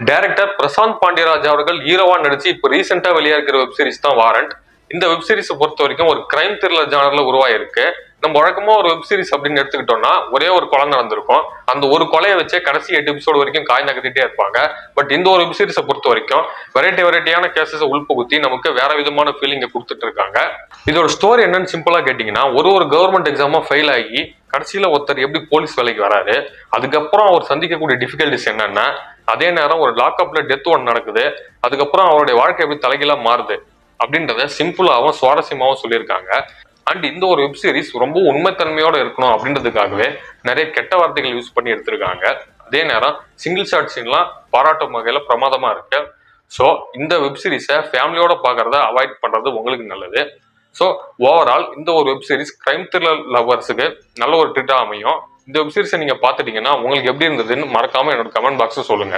Director Prashanth Pandiraj அவர்கள் ஹீரோவா நடிச்சு இப்போ ரீசெண்டா வெளியா இருக்கிற வெப் சீரிஸ் தான் வாரண்ட். இந்த வெப் சீரிஸை பொறுத்த வரைக்கும் ஒரு கிரைம் த்ரில்லர் ஜானர்ல உருவாயிருக்கு. நம்ம வழக்கமா ஒரு வெப் சீரிஸ் அப்படின்னு எடுத்துக்கிட்டோம்னா ஒரே ஒரு கொலை நடந்திருக்கும். அந்த ஒரு கொலையை வச்சே கடைசி 8 எபிசோடு வரைக்கும் காய் நகர்த்திட்டே இருப்பாங்க. பட் இந்த ஒரு வெப் சீரிஸை பொறுத்த வரைக்கும் வெரைட்டியான கேசஸை உள்புகுத்தி நமக்கு வேற விதமான ஃபீலிங்கை கொடுத்துட்டு இருக்காங்க. இதோட ஸ்டோரி என்னன்னு சிம்பிளா கேட்டீங்கன்னா, ஒரு கவர்மெண்ட் எக்ஸாமா ஃபெயில் ஆகி கடைசியில ஒருத்தர் எப்படி போலீஸ் வேலைக்கு வராரு, அதுக்கப்புறம் அவர் சந்திக்கக்கூடிய டிஃபிகல்டிஸ் என்னன்னா, அதே நேரம் ஒரு லாக்அப்ல டெத் ஒன்று நடக்குது, அதுக்கப்புறம் அவருடைய வாழ்க்கை எப்படி தலைகீழா மாறுது அப்படின்றத சிம்பிளாகவும் சுவாரஸ்யமாகவும் சொல்லியிருக்காங்க. அண்ட் இந்த ஒரு வெப் சீரிஸ் ரொம்ப உண்மைத்தன்மையோட இருக்கணும் அப்படின்றதுக்காகவே நிறைய கெட்ட வார்த்தைகள் யூஸ் பண்ணி எடுத்திருக்காங்க. அதே நேரம் சிங்கிள் ஷாட் சீன்லாம் பாராட்டும் வகையில பிரமாதமா இருக்கு. ஸோ இந்த வெப் சீரிஸை ஃபேமிலியோட பார்க்கறத அவாய்ட் பண்றது உங்களுக்கு நல்லது. ஸோ ஓவரால் இந்த ஒரு வெப் சீரிஸ் கிரைம் த்ரில்லர் லவர்ஸுக்கு நல்ல ஒரு ட்ரீட்டா அமையும். இந்த வெப் சீரிஸை நீங்க பார்த்துட்டீங்கன்னா உங்களுக்கு எப்படி இருந்ததுன்னு மறக்காம என்னோட கமெண்ட் பாக்ஸ் சொல்லுங்க.